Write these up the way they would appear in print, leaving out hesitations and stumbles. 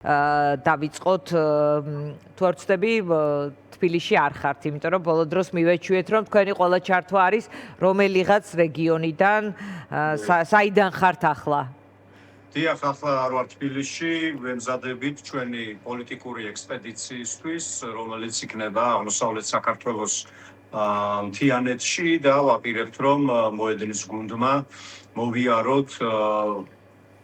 დავიწყოთ თუ არ ვცდები თბილისში არ ხართ, იმიტომ რომ ბოლო დროს მივეჩვიეთ რომ თქვენი ყველა ჩართვა არის რომელიღაც რეგიონიდან, საიდან ხართ ახლა? დიახ, ახლა არ ვარ თბილისში, ვემზადებით ჩვენი პოლიტიკური ექსპედიციისთვის, რომელიც იქნება აღმოსავლეთ საქართველოს მთიანეთში და ვაპირებთ რომ მოედნის გუნდმა მოვიაროთ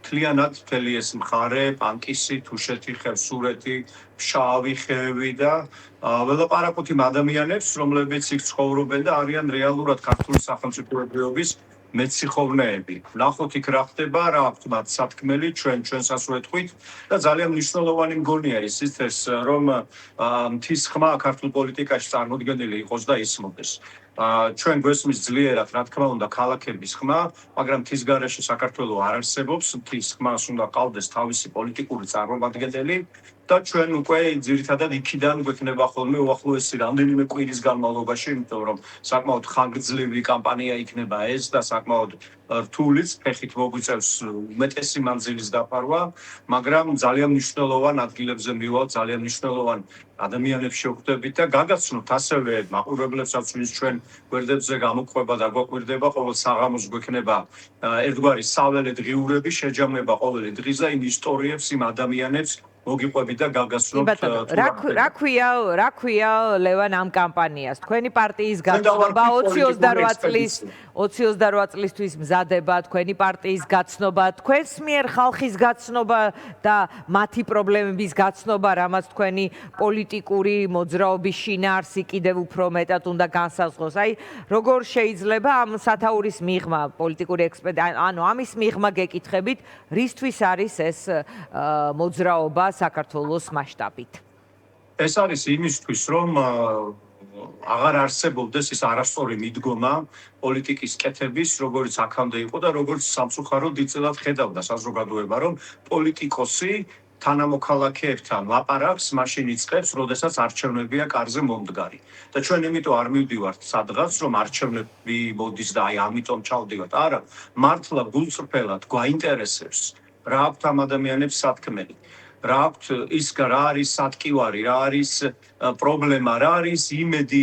მთლიანად მთელი ეს მხარე, პანკისი, თუშეთი, ხევსურეთი, ფშავი, ხევი და ველაპარაკოთ იმ ადამიანებს, რომლებიც იქ ცხოვრობენ და არიან რეალურად ქართული სახელმწიფოებრიობის მეციხოვნეები. ვნახოთ იქ რა ხდება, რა აქვთ მათ სათქმელი, ჩვენსაც ვეთქვით და ძალიან მნიშვნელოვანი მგონია ის რომ მთის ხმა ქართულ პოლიტიკაში წარმოდგენილი იყოს და ისმოდეს. ჩვენ გვესმის ძლიერად, რა თქმა უნდა, ქალაქების ხმა, მაგრამ მთის გარეშე საქართველოს არ არსებობს, მთის ხმას უნდა ყავდეს თავისი პოლიტიკური წარმომადგენელი და ჩვენ უკვე ძირითადად იქიდან გვექნება ხოლმე უახლოესი რამდენიმე კვირის განმავლობაში, იმიტომ რომ საკმაოდ ხანგრძლივი კამპანია იქნება ეს და საკმაოდ რთულიც, ფეხით მოგვიწევს უმეტესი მანძილის დაფარვა, მაგრამ ძალიან მნიშვნელოვან ადგილებზე მივალთ, ძალიან მნიშვნელოვან ადამიანებს შევხვდებით და გაგაცნობთ ასევე მაყურებლებსაც, ვინც ჩვენ გვერდებზე გამოყვება და გვაკვირდება, ყოველ საღამოს გვექნება ერთგვარი საველე დღიურები, შეჯამება ყოველი დღის და იმ ისტორიებს, იმ ადამიანებს მოგიყვებით და გაგაცნობთ. რა ქვია ლევან ამ კამპანიას? თქვენი პარტიის გაცნობა 28 წლისთვის მზადება, თქვენი პარტიის გაცნობა, თქვენს მიერ ხალხის გაცნობა და მათი პრობლემების გაცნობა, რამაც თქვენი პოლიტიკური მოძრაობის შინაარსი კიდევ უფრო მეტად უნდა განსაზღვროს. აი, როგორ შეიძლება ამ სათაურის მიღმა პოლიტიკური ექსპედიცია, ანუ ამის მიღმა გეკითხებით, რისთვის არის ეს მოძრაობა საქართველოს მასშტაბით? ეს არის იმისთვის, რომ აღარ არსებობდეს ის არასწორი მიდგომა პოლიტიკის კეთების, როგორც აქამდე იყო და როგორც სამწუხაროდ დიდწილად ხედავდა საზოგადოება, რომ პოლიტიკოსი თანამოქალაქეებთან ლაპარაკს მაშინ იწყებს, როდესაც არჩევნებია კარზე მომდგარი. და ჩვენ იმიტომ არ მივდივართ სადღაც, რომ არჩევნები მოდის და აი ამიტომ ჩავდივართ. არა, მართლა გულწრფელად გვაინტერესებს რა აქვთ ამ ადამიანებს სათქმელი. რა აქვთ რა არის სატკივარი, რა არის პრობლემა, რა არის იმედი,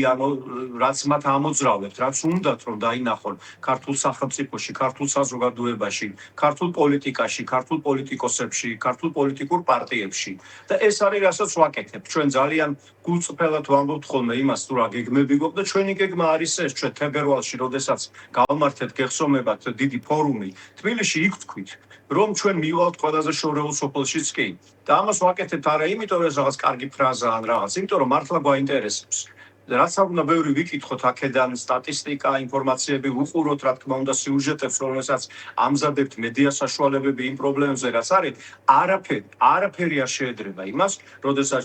რაც მათ ამოძრავებთ, რაც უნდათ რომ დაინახონ ქართულ სახელმწიფოში, ქართულ საზოგადოებაში, ქართულ პოლიტიკაში, ქართულ პოლიტიკოსებში, ქართულ პოლიტიკურ პარტიებში. და ეს არის რასაც ვაკეთებ. ჩვენ ძალიან გულწრფელად ვამბობთ ხოლმე იმას, თუ რა გეგმები გვაქვს და ჩვენი გეგმა არის ეს, ჩვენ თებერვალში, როდესაც გავმართეთ გეხსოვებათ დიდი ფორუმი თბილისში, იქ ვთქვით, რომ ჩვენ მივალთ ყველაზე შორეულ სოფელშიც კი. და ამას ვაკეთებთ არა იმიტომ, რომ ეს რაღაც კარგი ფრაზა ან რაღაც, იმიტომ რომ მართლა გვაინტერესებს. რაც უნდა ბევრი ვიკითხოთ აქედან სტატისტიკა, ინფორმაციები ვუყუროთ, რა თქმა უნდა, სიუჟეტებს, რომელსაც ამზადებთ მედია საშუალებები იმ პრობლემებზე, რაც არის, არაფერი არ შეედრება იმას, როდესაც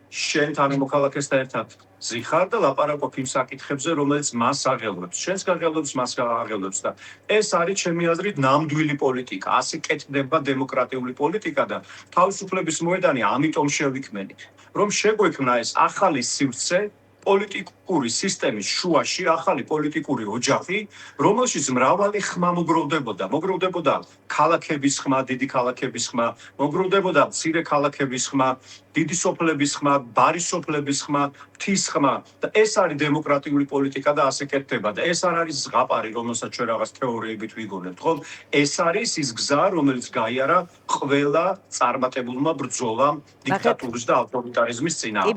შენ თანამოქალაქესთან ერთად ზიხარ და ლაპარაკობ იმ საკითხებზე, რომელიც მას აღელვებს. შენს გაღელვებს, მას აღელვებს და ეს არის ჩემი აზრით ნამდვილი პოლიტიკა. ასე კეთდება დემოკრატიული პოლიტიკა და თავისუფლების მოედანი ამიტომ შევიქმნით, რომ შეგვექმნა ეს ახალი სივრცე პოლიტიკური სისტემის შუაში, ახალი პოლიტიკური ოჯახი, რომელშიც მრავალი ხმა მოგროვდებოდა ქალაქების ხმა, დიდი ქალაქების ხმა, მოგროვდებოდა მცირე ქალაქების ხმა, დიდი სოფლების ხმა, ბარის სოფლების ხმა, მთის ხმა და ეს არის დემოკრატიული პოლიტიკა და ასე კეთდება და ეს არ არის ზღაპარი, რომელსაც ჩვენ რაღაც თეორიებით ვიგონებთ, ხო? ეს არის ის გზა, რომელიც გაიარა ყველა წარმატებულმა ბრძოლამ დიქტატურის და ავტორიტარიზმის წინააღმდეგ.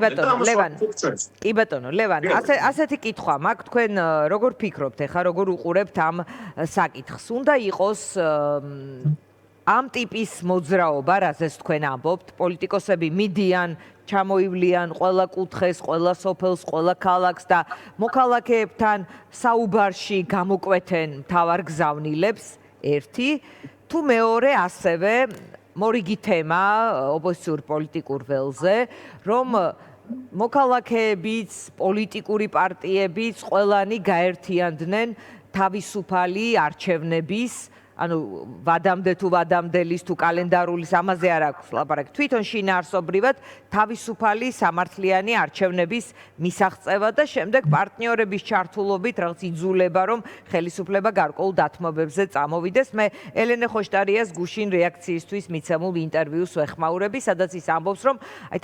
კი ბატონო, ლევან, ასეთი კითხვა მაქვს, თქვენ როგორ ფიქრობთ, ეხლა როგორ უყურებთ ამ საკითხს? უნდა იყოს ამ ტიპის მოძრაობა, რაზეც თქვენ ამბობთ, პოლიტიკოსები მიდიან, ჩამოივლიან ყველა კუთხეს, ყველა სოფელს, ყველა ქალაქს და მოქალაქეებთან საუბარში გამოკვეთენ მთავარ გზავნილებს, ერთი, თუ მეორე ასევე მორიგი თემა ოპოზიციურ პოლიტიკურ ველზე, რომ მოქალაქეებიც, პოლიტიკური პარტიებიც ყველანი გაერთიანდნენ თავისუფალი არჩევნების ანუ ვადამდე თუ ვადამდელის თუ კალენდარულის ამაზე არ აქვს ლაპარაკი. თვითონ შინაარსობრივად თავისუფალი სამართლიანი არჩევნების მისაღწევა და შემდეგ პარტნიორების ჩართულობით რაღაც იძულება, რომ ხელისუფლება გარკვეულ დათმობებზე წამოვიდეს. მე ელენე ხოშტარიას გუშინ რეაქციისთვის მიცემულ ინტერვიუს ვეხმაურები, სადაც ის ამბობს, რომ აი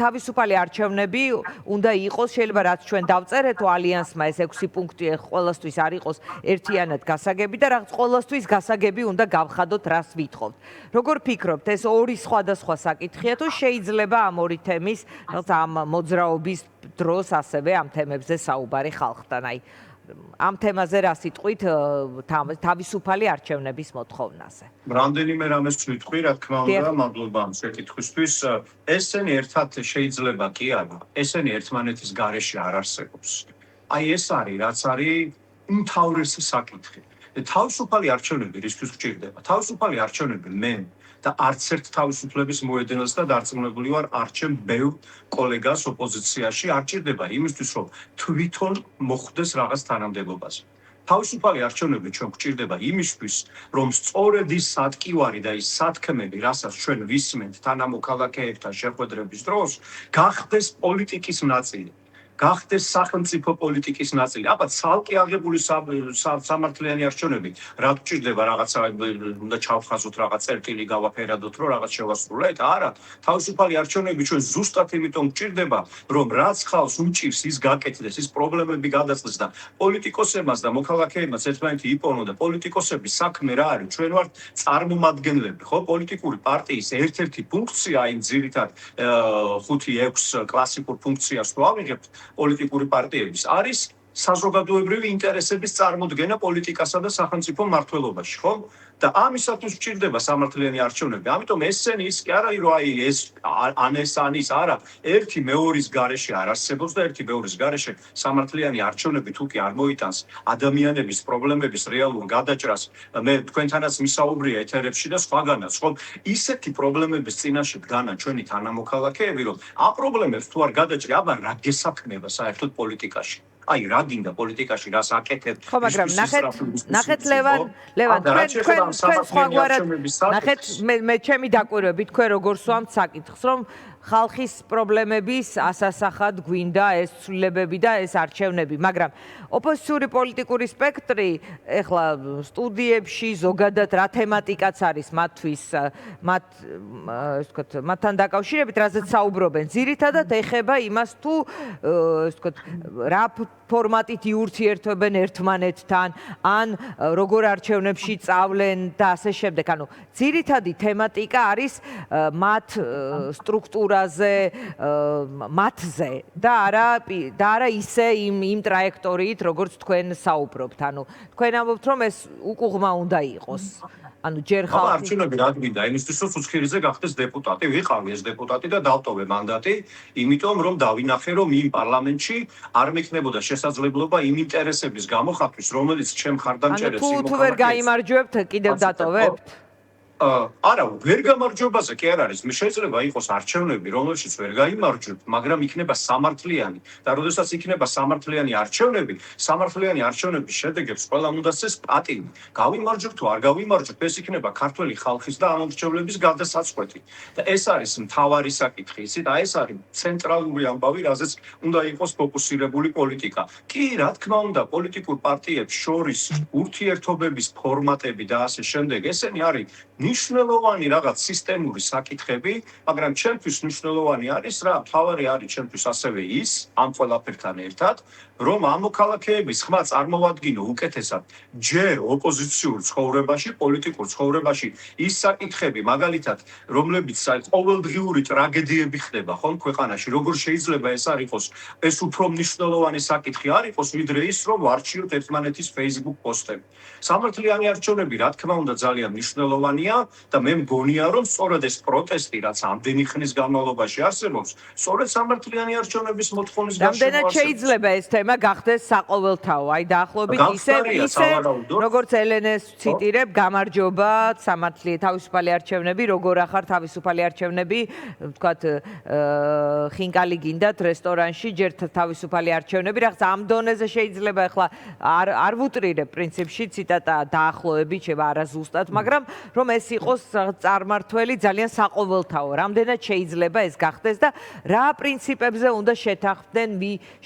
თავისუფალი არჩევნები უნდა იყოს, შეიძლება რაც ჩვენ დავწერეთ ალიანსმა ეს 6 პუნქტი ყველასთვის არ იყოს ერთიანად გასაგები და რაღაც ყველასთვის გასაგები უნდა გავხადოთ, რას ვითხოვთ. როგორ ფიქრობთ, ეს ორი სხვადასხვა საკითხია თუ შეიძლება ამ ორი თემის რაღაც ამ მოძრაობის დროს ასევე ამ თემებზე საუბარი ხალხთან? აი ამ თემაზე რა სიტყვით თავისუფალი არჩევნების მოთხოვნაზე? რამდენიმე რამეს ვიტყვი, რა თქმა უნდა, მადლობა ამ შეკითხვისთვის. ესენი ერთად შეიძლება კი არა, ესენი ერთმანეთის გარეშე არ არსებობს. აი ეს არის, რაც არის უმთავრესი საკითხი. თავისუფალი არჩევნები რისთვის გჭირდება? თავისუფალი არჩევნები მე და არც ერთ თავისუფლების მოედნელს და დარწმუნებული ვარ, არჩევ ბევრ კოლეგას ოპოზიციაში არ ჭირდება იმისთვის, რომ თვითონ მოხვდეს რაღაც თანამდებობაზე. თავისუფალი არჩევნები ჩვენ გვჭირდება იმისთვის, რომ სწორედ ის სატკივარი და ის სათქმები, რასაც ჩვენ ვისმენთ თანამოქალაქეებთან შეხვედრების დროს, გახდეს პოლიტიკის ნაწილი. გახდეს სახელმწიფო პოლიტიკის ნაწილი. აბა ცალკე აღებული სამართლიანი არჩევნები, რა გჭირდება რაღაცა უნდა ჩავხაზოთ რაღაც წერტილი გავაფერადოთ, რომ რაღაც შევასრულეთ? არა. თავისუფალი არჩევნები ჩვენ ზუსტად იმიტომ გჭირდება, რომ რაც ხალხს უჭირს ის გაკეთდეს, ის პრობლემები გადაწყვეტს და პოლიტიკოსებმაც და მოქალაქეებმაც ერთმანეთი იპოვნონ და პოლიტიკოსების საქმე რა არის? ჩვენ ვართ წარმომადგენლები, ხო? პოლიტიკური პარტიის ერთ-ერთი ფუნქცია, იმ ძირითად 5-6 კლასიკურ ფუნქციას თუ ავიღებთ, პოლიტიკური პარტიების არის საზოგადოებრივი ინტერესების წარმოდგენა პოლიტიკასა და სახელმწიფო მმართველობაში, ხო? და ამისათვის გჭირდება სამართლიანი არჩევნები. ამიტომ ესენი ის კი არა, რომ აი ეს ანის არა, ერთი მეორის გარეშე არ არსებობს და ერთი მეორის გარეშე სამართლიანი არჩევნები თუ კი არ მოიტანს ადამიანების პრობლემების რეალურ გადაჭრას, მე თქვენთანაც მისაუბრია ეთერებში და სხვაგანაც, ხო? ისეთი პრობლემების წინაშე დგანა ჩვენი თანამოქალაქეები, რომ ამ პრობლემებს თუ არ გადაჭრი, აბა რა გესაქმება საერთოდ პოლიტიკაში? აი რა გინდა პოლიტიკაში რას აკეთებთ? ხო, მაგრამ ნახეთ ლევან, თქვენ სხვაგვარად ნახეთ მე ჩემი დაკვირვებით თქვენ როგორ სვამთ საკითხს, რომ ხალხის პრობლემების ასასახად გვინდა ეს ცვლილებები და ეს არჩევნები, მაგრამ ოპოზიციური პოლიტიკური სპექტრი ეხლა სტუდიებში ზოგადად რა თემატიკაც არის მათთვის, მათთან დაკავშირებით, რაზეც საუბრობენ, ძირითადად ეხება იმას თუ რა ფორმატით იურთიერთობენ ერთმანეთთან, ან როგორ არჩევნებში წავლენ და ასე შემდეგ. ანუ ძირითადი თემატიკა არის მათ სტრუქტურაზე, მათზე და არა ისე იმ ტრაექტორიით, როგორც თქვენ საუბრობთ. ანუ თქვენ ამბობთ, რომ ეს უკუღმა უნდა იყოს. ანუ ჯერ ხალხი არჩევნები რა გვინდა? იმისთვის რომ უცხირიზე გახდეს დეპუტატი, ვიყავი ეს დეპუტატი და დავტოვე მანდატი, იმიტომ რომ დავინახე, რომ იმ პარლამენტში არ მექნებოდა შესაძლებლობა იმ ინტერესების გამოხატვის, რომელიც ჩემ ხარდამჭერებს ანუ თუ ვერ გაიმარჯვებთ, კიდევ დატოვებთ? არა, ვერ გამარჯვებაზე კი არ არის. შეიძლება იყოს არჩევნები, რომელშიც ვერ გაიმარჯვებთ, მაგრამ იქნება სამართლიანი. და როდესაც იქნება სამართლიანი არჩევნები, სამართლიანი არჩევნების შედეგებს ყველამ უნდა წეს პატივი. გავიმარჯვებთ თუ არ გავიმარჯვებთ, ეს იქნება ქართველი ხალხის და ამომრჩევლების გადასაწყვეტი. და ეს არის მთავარი საკითხი, იცით? და ეს არის ცენტრალური ამბავი, რაზეც უნდა იყოს ფოკუსირებული პოლიტიკა. კი, რა თქმა უნდა, პოლიტიკურ პარტიებს შორის ურთიერთობების ფორმატები და ასე შემდეგ, ესენი არის ნიშნულოვანი რაღაც სისტემური საკითხები, მაგრამ ჩემთვის ნიშნულოვანი არის რა, მთავარი არის ჩემთვის ასევე ის, ამ ყველაფერთან ერთად, რომ ამ მოქალაქეების ხმა წარმოვადგინო უკეთესად ჯერ ოპოზიციურ ცხოვრებაში, პოლიტიკურ ცხოვრებაში ის საკითხები, მაგალითად, რომლებიც ყოველდღიური ტრაგედიები ხდება, ხომ, ქვეყანაში, როგორ შეიძლება ეს არ იყოს, ეს უფრო მნიშვნელოვანი საკითხი არ იყოს, ვიდრე ის, რომ ვარჩიოთ ერთმანეთის Facebook პოსტები. სამართლიანი არჩევნები, რა თქმა უნდა, ძალიან მნიშვნელოვანია. მგონია და მე მგონია რომ სწორედ ეს პროტესტი რაც ამდენი ხნის განმავლობაში არსებობს, სწორედ სამართლიანი არჩევნების მოთხოვნის გარშემო რამდენად არსებობს. შეიძლება ეს თემა გახდეს საყოველთაო? აი დაახლოებით ისე როგორც ელენეს ვციტირებ, გამარჯობა, თავისუფალი არჩევნები, როგორ ახარ თავისუფალი არჩევნები, ვთქვათ, ხინკალი გინდათ რესტორანში, ჯერ თავისუფალი არჩევნები, რაღაც ამ დონეზე შეიძლება ახლა არ ვუტრირებ პრინციპში ციტატა დაახლოებით შევა არაზუსტად, მაგრამ რომ ეს იყოს წარმართველი ძალიან საყოველთაო, რამდენად შეიძლება ეს გახდეს და რა პრინციპებზე უნდა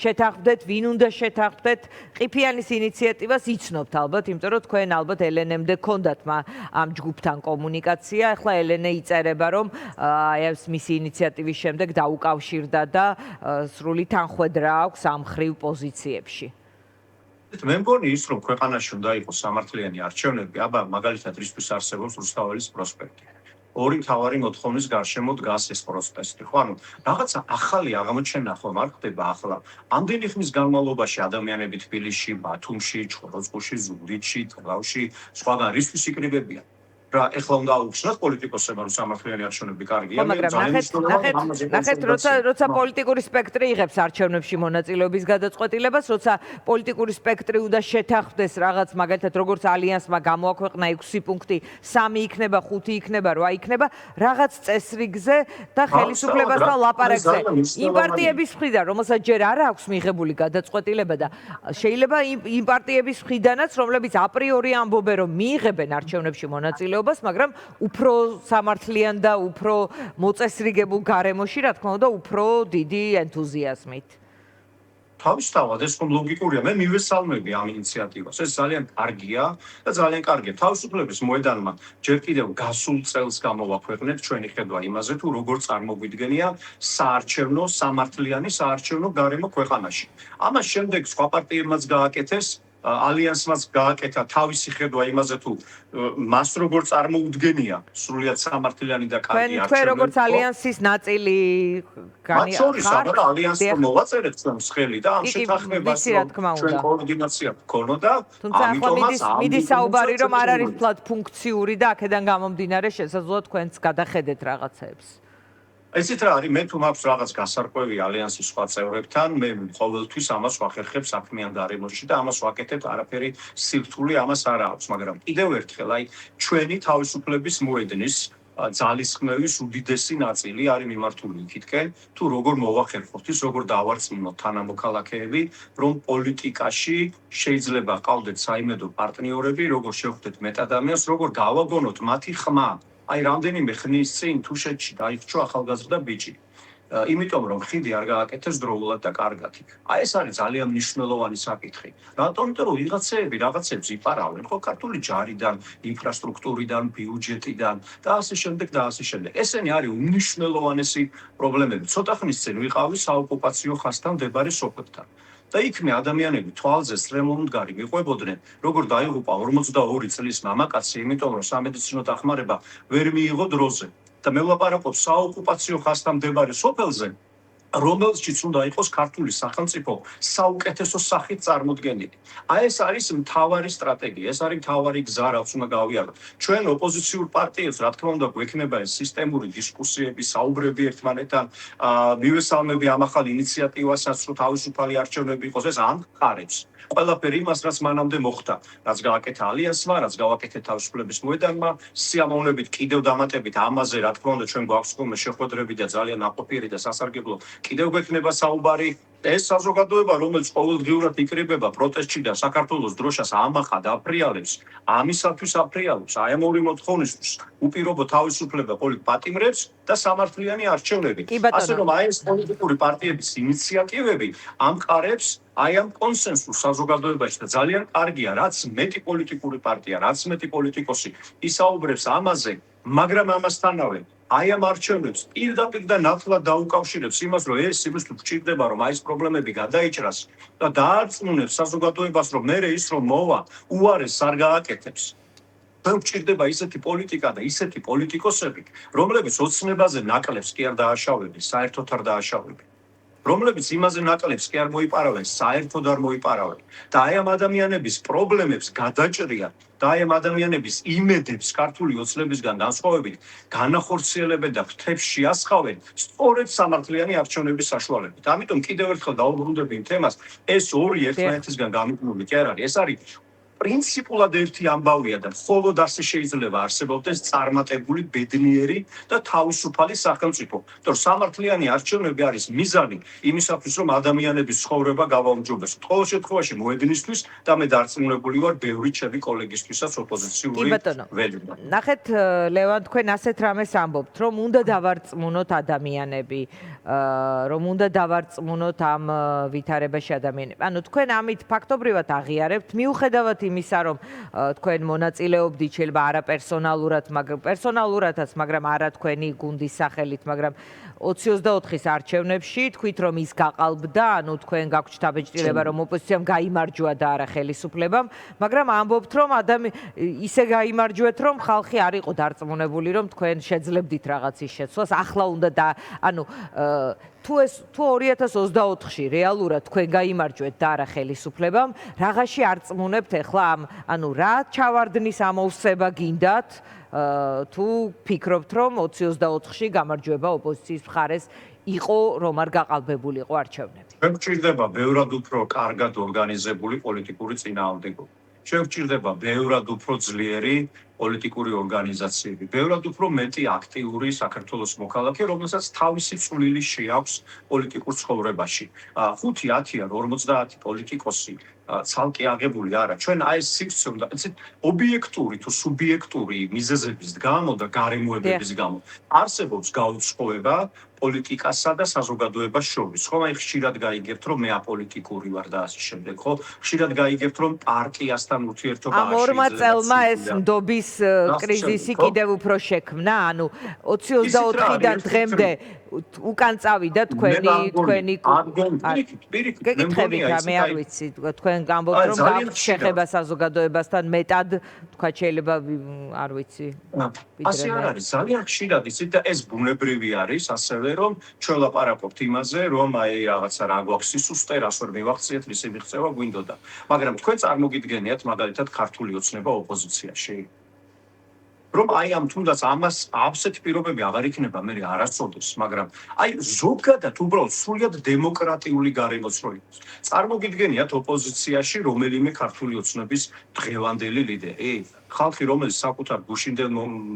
შეთანხმდეთ, ვინ უნდა შეთანხმდეთ, ყიფიანის ინიციატივას იცნობთ ალბათ, იმიტომ რომ თქვენ ალბათ ელენემდე გქონდათ ამ ჯგუფთან კომუნიკაცია, ახლა ელენე იწერება რომ აი ეს მისი ინიციატივის შემდეგ დაუკავშირდა და სრული თანხwebdriver აქვს ამ ხრივ პოზიციებში. მე მგონი ის რომ ქვეყანაში უნდა იყოს სამართლიანი არჩევნები, აბა მაგალითად რისთვის არსებობს რუსთაველის პროსპექტი. ორი მთავარი მოთხოვნის გარშემო დგას ეს პროტესტი. ხო, ანუ რაღაცა ახალი აღმოჩენა ხომ არ ხდება ახლა. ამდენი ხნის განმავლობაში ადამიანები თბილისში, ბათუმში, ჩხოროწყუში, ზუგდიდში, ტყავში, სხვაგან რისთვის იკრიბებიან? რა ეხლა უნდა აუხსნათ პოლიტიკოსებმა რომ სამართლიანი არჩევნები კარგია, მაგრამ ნახეთ, როცა პოლიტიკური სპექტრი იღებს არჩევნებში მონაწილეობის გადაწყვეტილებას, როცა პოლიტიკური სპექტრი უნდა შეთანხმდეს რაღაც, მაგალითად, როგორც ალიანსმა გამოაქვეყნა 6 პუნქტი, 3 იქნება, 5 იქნება, 8 იქნება, რაღაც წესრიგზე და ხელისუფლებასთან ლაპარაკზე. იმ პარტიების მხრიდან, რომელსაც ჯერ არ აქვს მიღებული გადაწყვეტილება და შეიძლება იმ პარტიების მხრიდანაც, რომლებიც აპრიორი ამბობენ, რომ მიიღებენ არჩევნებში მონაწილეობას, მაგრამ უფრო სამართლიან და უფრო მოწესრიგებულ გარემოში, რა თქმა უნდა, უფრო დიდი ენთუზიაზმით. თავისთავად ეს ხომ ლოგიკურია. მე მივესალმები ამ ინიციატივას. ეს ძალიან კარგია და ძალიან კარგია. თავისუფლების მოედანმა ჯერ კიდევ გასულ წელს გამოვაქვეყნეთ ჩვენი ხედვა იმაზე, თუ როგორ წარმოგვიდგენია საარჩევნო, სამართლიანი საარჩევნო გარემო ქვეყანაში. ამას შემდეგ სხვა პარტიებმაც გააკეთეს ალიანსმაც გააკეთა თავისი ხედვა იმაზე თუ მას როგორ წარმოუდგენია სრულიად სამართლიანი და კარგი არჩევნები. თქვენ როგორც ალიანსის ნაწილი ხართ, ალიანსმა მოვაწერეთ ჩვენს ხელი და ამ შეთანხმებას ჩვენ კოორდინაცია გქონოდა. თუმცა ახლა მიდის საუბარი რომ არ არის ფლად ფუნქციური და აქედან გამომდინარე შესაძლოა თქვენც გადახედეთ რაღაცებს. ესეთ რა არის, მე თუ მაქვს რაღაც გასარკვევი ალიანსის სხვა წევრებთან, მე ყოველთვის ამას ვახერხებ საქმიან გარემოში და ამას ვაკეთებ, არაფერი სირთულე ამას არ აქვს, მაგრამ კიდევ ერთხელ, აი, ჩვენი თავისუფლების მოედნის ძალისხმევის უდიდესი ნაწილი არის მიმართული იქითკენ, თუ როგორ მოვახერხოთ ის, როგორ დავარწმუნოთ თანამოქალაქეები, რომ პოლიტიკაში შეიძლება ყავდეთ საიმედო პარტნიორები, როგორ შევხვდეთ მეტ ადამიანს, როგორ გავაგონოთ მათი ხმა. აი რამდენიმე ხნის წინ თუშეთში დაიხრჩო ახალგაზრდა ბიჭი. იმიტომ რომ ხიდი არ გააკეთეს დროულად და კარგად იქ. აი ეს არის ძალიან მნიშვნელოვანი საკითხი. რატომ? იმიტომ რომ ვიღაცეები რაღაცებს იპარავენ, ხო, ქართული ჯარიდან, ინფრასტრუქტურიდან, ბიუჯეტიდან და ასე შემდეგ და ასე შემდეგ. ესენი არის უმნიშვნელოვანესი პრობლემები. ცოტა ხნის წინ ვიყავი საოკუპაციო ხაზთან მდებარე სოფელთან. და იქმე ადამიანები თვალზე სრემლომდგარი მიყვებოდნენ, როგორ დაიღუპა 42 წლის მამაკაცი, იმიტომ რომ სამედიცინო დახმარება ვერ მიიღო დროზე. და მე ვლაპარაკობ საოკუპაციო ხაზთან მდებარე სოფელზე, რომელშიც უნდა იყოს ქართული სახელმწიფო საუკეთესო სახით წარმოდგენილი. აი ეს არის მთავარი სტრატეგია, ეს არის მთავარი გზა, რაც უნდა გავიაროთ. ჩვენ ოპოზიციურ პარტიებს, რა თქმა უნდა, გვექნება ეს სისტემური დისკუსიები, საუბრები ერთმანეთთან, მივესალმები ამ ახალ ინიციატივასაც, რომ თავისუფალი არჩევნები იყოს, ეს ამყარებს. ყველაფერი იმას, რაც მანამდე მოხდა, რაც გააკეთა ალიანსმა, რაც გავაკეთეთ თავისუფლების მოედანმა, სიამოვნებით კიდევ დამატებით ამაზე, რა თქმა უნდა, ჩვენ გვაქვს ხოლმე შეხვედრები და ძალიან ნაყოფიერი და სასარგებლო კიდევ გვექნება საუბარი. ეს საზოგადოება, რომელიც ყოველდღიურად იკრიბება პროტესტში და საქართველოს დროშას ამახად აფრიალებს, ამისათვის აფრიალებს, აი ამ ორი მოთხოვნისთვის, უპირობო თავისუფლება პოლიტპატიმრებს და სამართლიანი არჩევნები. ასე რომ აი ეს პოლიტიკური პარტიების ინიციატივები ამყარებს აი ამ კონსენსუსს საზოგადოებაში და ძალიან კარგია, რაც მეტი პოლიტიკური პარტია, რაც მეტი პოლიტიკოსი ისაუბრებს ამაზე, მაგრამ ამასთანავე აი ამ არჩევნებს პირდაპირ და ნათლად დაუკავშირებს იმას, რომ ეს იმისთვის გვჭირდება, რომ აი ეს პრობლემები გადაიჭრას და დაარწმუნებს საზოგადოებას, რომ მერე ის რომ მოვა, უარესს არ გააკეთებს. ჩვენ გვჭირდება ისეთი პოლიტიკა და ისეთი პოლიტიკოსები, რომლებიც ოცნებაზე ნაკლებს კი არ დააშავებენ, საერთოდ არ დააშავებენ. რომლებიც იმაზე ნაკლებს კი არ მოიპარავენ, საერთოდ არ მოიპარავენ. და აი ამ ადამიანების პრობლემებს გადაჭრიან და აი ამ ადამიანების იმედებს ქართული ოცნებისგან განსხვავებით განახორციელებენ და ფრთებს შეასხავენ სწორედ სამართლიანი არჩევნების საშუალებით. ამიტომ კიდევ ერთხელ დაუბრუნდები იმ თემას, ეს ორი ერთმანეთისგან გამიკვირვებული კი არ არის. ეს არის პრინციპულად ერთი ამბავია და მხოლოდ ასე შეიძლება არსებობდეს წარმატებული, ბედნიერი და თავისუფალი სახელმწიფო. იმიტომ სამართლიანი არჩევნები არის მიზანი იმისათვის, რომ ადამიანების ცხოვრება გავაუმჯობესოს. ყოველ შემთხვევაში მოედნისთვის და მე დარწმუნებული ვარ, ბევრი ჩემი კოლეგისთვისაც ოპოზიციური ველიდან. ნახეთ, ლევან, თქვენ ასეთ რამეს ამბობთ, რომ უნდა დავარწმუნოთ ადამიანები, რომ უნდა დავარწმუნოთ ამ ვითარებაში ადამიანები. ანუ თქვენ ამით ფაქტობრივად აღიარებთ, მიუხედავად იმისა, რომ თქვენ მონაწილეობდით შეიძლება არა პერსონალურადაც, მაგრამ არა თქვენი გუნდის სახელით, მაგრამ 24-ის არჩევნებში თქვით, რომ ის გაყალბდა, ანუ თქვენ გაგვჭ დაბეჭდილება, რომ ოპოზიციამ გაიმარჯვა და არა ხელისუფლებამ, მაგრამ ამბობთ, რომ ისე გაიმარჯვეთ, რომ ხალხი არ იყო დარწმუნებული, რომ თქვენ შეძლებდით რაღაცის შეცვლას, ახლა უნდა და ანუ თუ 2024-ში რეალურად თქვენ გაიმარჯვეთ და არა ხელისუფლებამ, რაღაცში არწმუნებთ ახლა ანუ რა ჩავარდნის ამოვსება გინდათ, თუ ფიქრობთ, რომ 2024-ში გამარჯვება ოპოზიციის მხარეს იყო, რომ არ გაყალბებულიყო არჩევნები. ჩვენ გვჭირდება ბევრად უფრო კარგად ორგანიზებული პოლიტიკური წინააღმდეგობა. ჩვენ გვჭირდება ბევრად უფრო ძლიერი პოლიტიკური ორგანიზაციები, ბევრად უფრო მეტი აქტიური საქართველოს მოქალაქე, რომელსაც თავისი წვლილი შეაქვს პოლიტიკურ ცხოვრებაში. 5-10 ან 50 პოლიტიკოსი ცალკე აღებული არა. ჩვენ აი ეს სივრცე უნდა, ობიექტური თუ სუბიექტური მიზეზების გამო და გარემოებების გამო არსებობს გაუწყოება პოლიტიკასა და საზოგადოებას შორის. ხო, აი ხშირად გაიგებთ, რომ მე აპოლიტიკური ვარ და ასე შემდეგ, ხო? ხშირად გაიგებთ, რომ პარტიასთან ურთიერთობა ამ ორმა წელმა ეს ნდობის კრიზისი კიდევ უფრო შექმნა, ანუ 2024-დან დღემდე უკან წავიდა თქვენი გეკითხებით, მე არ ვიცი, თქვენ გამბობთ, რომ გაქვთ შეხება საზოგადოებასთან მეტად, თქვა შეიძლება არ ვიცი. ასე არ არის, ძალიან ხშირად იცით და ეს ბუნებრივი არის, ასევე რომ ჩვენ ლაპარაკობთ იმაზე, რომ აი რაღაცა რა გვაქვს სისუსტე, რას ვერ მივახციეთ, ისი მიღწევა გვინდოდა. მაგრამ თქვენ წარმოგიდგენიათ მაგალითად ქართული ოცნება ოპოზიციაში. რომ აი ამ თუნდაც ამას ასეთ პირობები აღარ იქნება მე არასოდეს, მაგრამ აი ზოგადად უბრალოდ სრულიად დემოკრატიული გარემოც რო იყოს. წარმოგიდგენიათ ოპოზიციაში რომელიმე ქართული ოცნების დღევანდელი ლიდერი, ხალხი რომელიც საკუთარ გუშინდელ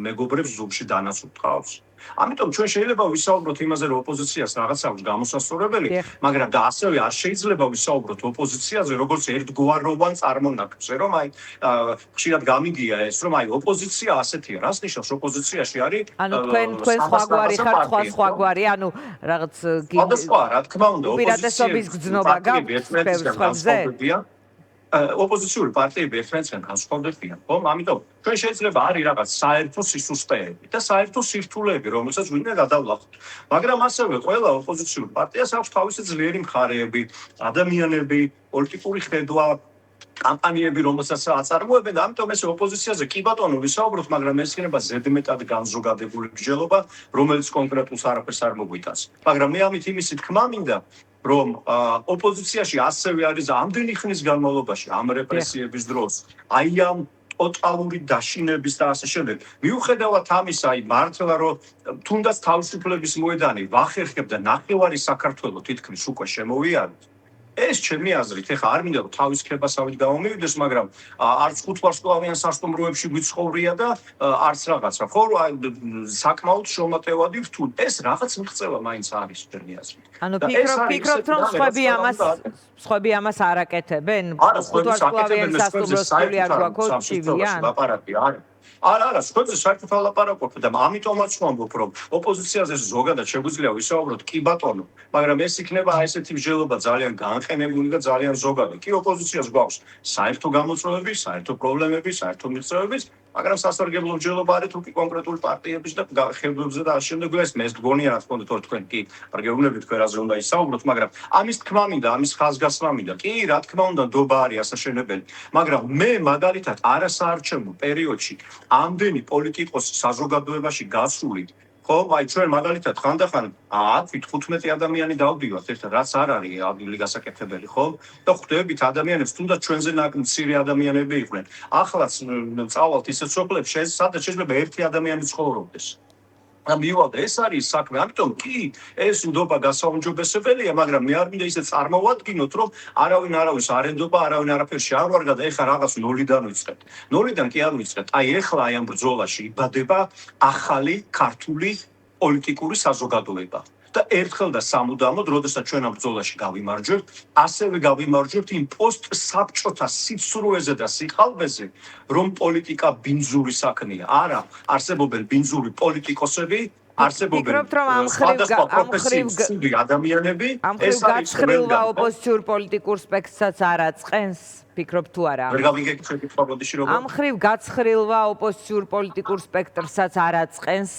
მეგობრებს ზურგში დანაცვლად ყავს. ამიტომ ჩვენ შეიძლება ვისაუბროთ იმაზე, რომ ოპოზიციას რაღაც აქვს გამოსასწორებელი, მაგრამ და ასევე არ შეიძლება ვისაუბროთ ოპოზიციაზე, როგორც ერთგვაროვან წარმონაქმნზე, რომ აი ხშირად გამიგია ეს, რომ აი ოპოზიცია ასეთია, რას ნიშნავს ოპოზიციაში არის? ანუ თქვენ სხვაგვარი ხართ, სხვაგვარი, ანუ რაღაც სხვა, რა თქმა უნდა, უპირატესობის გრძნობა გაქვს სხვებზე? ოპოზიციური პარტიები ერთმანეთთან განსხვავდებიან, ხო? ამიტომ ჩვენ შეიძლება არის რაღაც საერთო სისუსტეები და საერთო სირთულეები, რომელსაც გვინდა გადავლახოთ. მაგრამ ასევე ყველა ოპოზიციურ პარტიას აქვს თავისი ძლიერი მხარეები, ადამიანები, პოლიტიკური ხედვა, კამპანიები, რომელსაც აწარმოებენ და ამიტომ ეს ოპოზიციაზე კი ბატონო ვისაუბროთ, მაგრამ ეს იქნება ზედმეტად განზოგადებული მსჯელობა, რომელიც კონკრეტულს არაფერს არ მოგვიტანს. მაგრამ მე ამით იმისი თქმა მინდა, რომ ოპოზიციაში ასევე არის ამდენი ხნის განმავლობაში ამ რეპრესიების დროს, აი ამ ტოტალური დაშინების და ასე შემდეგ. მიუხედავად ამისა, აი მართლა რომ თუნდაც თავისუფლების მოედანი ვახერხებდა ნახევარი საქართველო თითქმის უკვე შემოვიარეთ. ეს ჩემი აზრით, ეხლა არ მინდა რომ თავის ქებასავით გამომივიდეს, მაგრამ არც ხუთვარსკვლავიან სასტუმროებში გვიცხოვრია და არც რაღაცა. ხო, საკმაოდ შრომატევადი რთული. ეს რაღაც მიღწევა მაინც არის ჩემი აზრით. ანუ ფიქრობთ, რომ სხვები ამას არ აკეთებენ? ხუთვარსკვლავიან სასტუმროს ფული არ გვაქვს, ჩივიან? არა, სხვებზე საერთოდ ვლაპარაკობ და ამიტომაც ვამბობ, რომ ოპოზიციაზე ზოგადად შეგვიძლია ვისაუბროთ, კი ბატონო, მაგრამ ეს იქნება აი ესეთი მსჯელობა ძალიან განყენებული და ძალიან ზოგადი. კი ოპოზიციას გვაქვს საერთო გამოწვევები, საერთო პრობლემები, საერთო მიღწევები, მაგრამ სასარგებლო მსჯელობა არის თუ კი კონკრეტული პარტიების და ხელბებზე და ასე შემდეგ. ეს მეს გონია, რა თქმა უნდა, თქვენ კი პარგეუნებით თქვენაზე უნდა ისაუბროთ, მაგრამ ამის თქმა მინდა, ამის ხაზგასმა მინდა. კი, რა თქმა უნდა, ნდობა არის ასაშენებელი, მაგრამ მე მაგალითად არასაარჩევნო პერიოდში ამდენი პოლიტიკოსი საზოგადოებაში გასული ხო, აი ჩვენ მაგალითად ხანდახან 10-15 ადამიანი დავდივართ ერთად, რაც არ არის ადვილი გასაკეთებელი, ხო? და ხვდებით ადამიანებს, თუნდაც ჩვენზე მცირე ადამიანები იყვნენ. ახლაც წავალთ ისეთ სოფლებში, სადაც შეიძლება ერთი ადამიანი ცხოვრობდეს. და მივალ და ეს არის საქმე, ამიტომ კი ეს ნდობა გასაუმჯობესებელია, მაგრამ მე არ მინდა ისე წარმოვადგინოთ, რომ არავინ არავის არ ენდობა, არავინ არაფერში არ ვარ და ეხლა რაღაც ნოლიდან ვიწყებთ. ნოლიდან კი არ ვიწყებთ. აი ეხლა აი ამ ბრძოლაში იბადება ახალი ქართული პოლიტიკური საზოგადოება. და ერთხელ და სამუდამოდ, როდესაც ჩვენ ამ ბრძოლაში გავიმარჯვებთ, ასევე გავიმარჯვებთ იმ პოსტსაბჭოთა სიცრუეზე და სიხალბეზე, რომ პოლიტიკა ბინძური საქმეა. არა, არსებობენ ბინძური პოლიტიკოსები, არსებობენ სხვადასხვა პროფესიის ადამიანები, ეს არის გაცხრილვა ოპოზიციურ პოლიტიკურ სპექტრსაც არ აწყენს, ფიქრობ თუ არა? ვერ გავიგეთ შეკითხვა, ბოდიში როგორ? ამ ხრივ გაცხრილვა ოპოზიციურ პოლიტიკურ სპექტრსაც არ აწყენს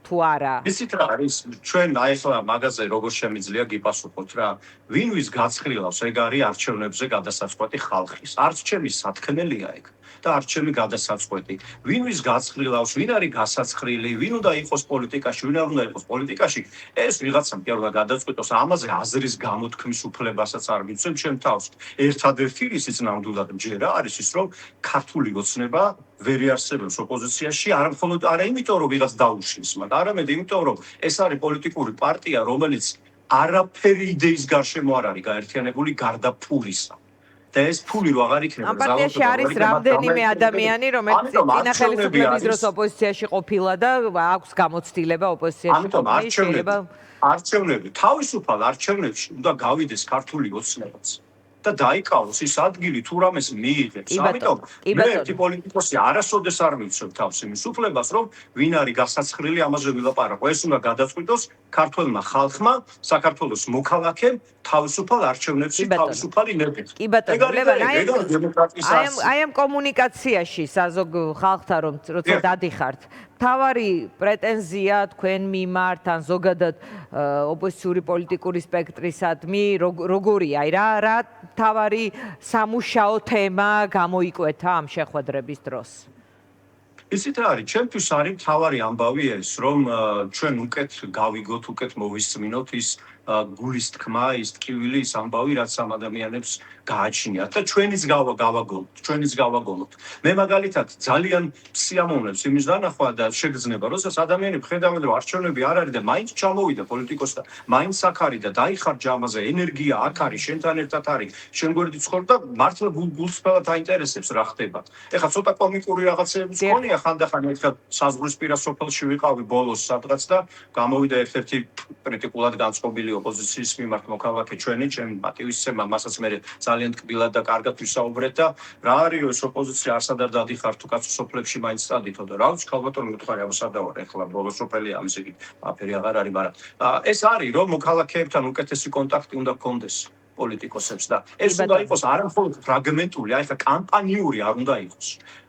თუ არა? ისიც რა არის, ჩვენ აი ახლა მაგაზე როგორ შემიძლია გიპასუხოთ რა, ვინ ვის გაცხრილავს, ეგ არის არჩევნებზე გადასაწყვეტი ხალხის. არც ჩემი სათქმელია ეგ. და არჩევანი გადასაწყვეტი. ვინ ვის გაცხრილავს, ვინ არის გასაცხრილი, ვინ უნდა იყოს პოლიტიკაში, ვინ არ უნდა იყოს პოლიტიკაში, ეს ვიღაცამ კი არ უნდა გადაწყვეტოს, ამაზე აზრის გამოთქმის უფლებასაც არ მიცემ ჩემ თავს. ერთადერთი ისიც ნამდვილად მჯერა არის ის, რომ ქართული ოცნება ვერ იარსებებს ოპოზიციაში, არა მხოლოდ არა იმიტომ, რომ ვიღაც დაუშლის, მაგრამ არამედ იმიტომ, რომ ეს არის პოლიტიკური პარტია, რომელიც არაფერი იდეის გარშემო არ არის გაერთიანებული გარდა ფულისა. და ეს ფული რო აღარ იქნება ამ პარტიაში არის რამდენიმე ადამიანი, რომელიც წინა ხელისუფლების დროს ოპოზიციაში ყოფილა და აქვს გამოცდილება ოპოზიციაში ყოფნის. არჩევნები, თავისუფალ არჩევნებში უნდა გავიდეს ქართული ოცნებაც. და დაიკავოს ის ადგილი თუ რამეს მიიღებს. ამიტომ მე ერთი პოლიტიკოსი არასოდეს არ მიცემ თავს იმის უფლებას, რომ ვინ არის გასაცხრილი, ამაზე ვილაპარაკო. ეს უნდა გადაწყვიტოს ქართველმა ხალხმა, საქართველოს მოქალაქემ თავისუფალ არჩევნებში თავისუფალი ნებით. კი ბატონო, ლევან, აი ამ კომუნიკაციაში საზოგ ხალხთან როცა დადიხართ, თავარი პრეტენზია თქვენ მიმართ ან ზოგადად ოპოზიციური პოლიტიკური სპექტრისადმი როგორია? აი რა თავარი სამუშაო თემა გამოიკვეთა ამ შეხვედრების დროს? ისიც რა არის, ჩემთვის არის მთავარი ამბავი ეს, რომ ჩვენ უკეთ გავიგოთ, უკეთ მოვისმინოთ ის გულის თქმა, ის ტკივილი, ის ამბავი, რაც ამ ადამიანებს გააჩნიათ და ჩვენიც გავაგონოთ. მე მაგალითად ძალიან სიამოვნებს იმის დანახვა და შეგრძნება, როდესაც ადამიანები ხედავენ, რომ არჩევნები არ არის და მაინც ჩამოვიდა პოლიტიკოსთან, მაინც აქ არის და დაიხარჯა ამაზე ენერგია, აქ არის, შენთან ერთად არის, შენ გვერდით ცხოვრ და მართლა გულწრფელად აინტერესებს რა ხდება. ეხლა ცოტა კომიკური რაღაცები მქონია ხანდახან ეხლა საზღვრისპირა სოფელში ვიყავი ბოლოს სადღაც და გამოვიდა ერთ-ერთი კრიტიკულად განწყობილი ოპოზიციის მიმართ მოქალაქე ჩვენი, ჩემ პატივისცემა, მასაც მე ძალიან ტკბილად და კარგად ვისაუბრეთ და რა არის ეს ოპოზიცია არსად არ დადიხარ თუ კაცო სოფლებში მაინც წადითო და რა ვიცი ქალბატონო მითხარი ამასადავარ ეხლა ბოლოს სოფელი ამის იგი აფერი აღარ არის, მაგრამ ეს არის რომ მოქალაქეებთან უკეთესი კონტაქტი უნდა გქონდეს პოლიტიკოსებს და ეს უნდა იყოს არა მხოლოდ ფრაგმენტული, აი ხა კამპანიური არ უნდა იყოს.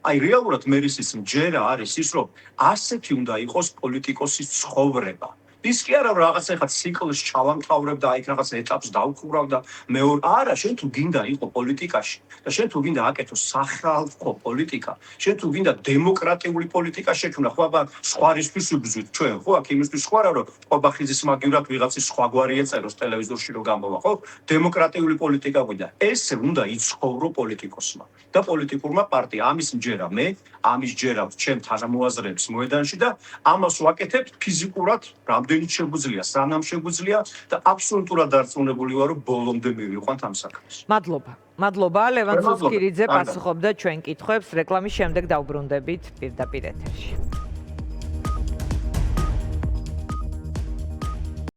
აი რეალურად მერისის მჯერა არის ის, რომ ასეთი უნდა იყოს პოლიტიკოსის ცხოვრება. ის კი არა რომ რაღაცა ეხლა ციკლს ჩავამთავრებ და აი რაღაც ეტაპს დავხურავ და მეორე არა, შენ თუ გინდა იყო პოლიტიკაში და შენ თუ გინდა აკეთო სახალხო პოლიტიკა, შენ თუ გინდა დემოკრატიული პოლიტიკა შექმნა, ხო აბა სხვა რისთვის ვიბრძვით ჩვენ, ხო აქ იმისთვის სხვა რა რომ ყობახიძის მაგივრად ვიღაცის სხვაგვარი ეწეროს ტელევიზორში რომ გამოვა, ხო? დემოკრატიული პოლიტიკა გვინდა. ესე უნდა იცხოვრო პოლიტიკოსმა და პოლიტიკურმა პარტიამ. ამის მჯერა მე, ამის ჯერა ჩემ თანამოაზრეებს მოედანში და ამას ვაკეთებ ფიზიკურად რამდენიც შეგვიძლია, სანამ შეგვიძლია და აბსოლუტურად დარწმუნებული ვარ, რომ ბოლომდე მივიყვანთ ამ საქმეს. მადლობა, ლევან ცუცქირიძე პასუხობდა ჩვენ კითხვებს. რეკლამის შემდეგ დავბრუნდებით პირდაპირ ეთერში.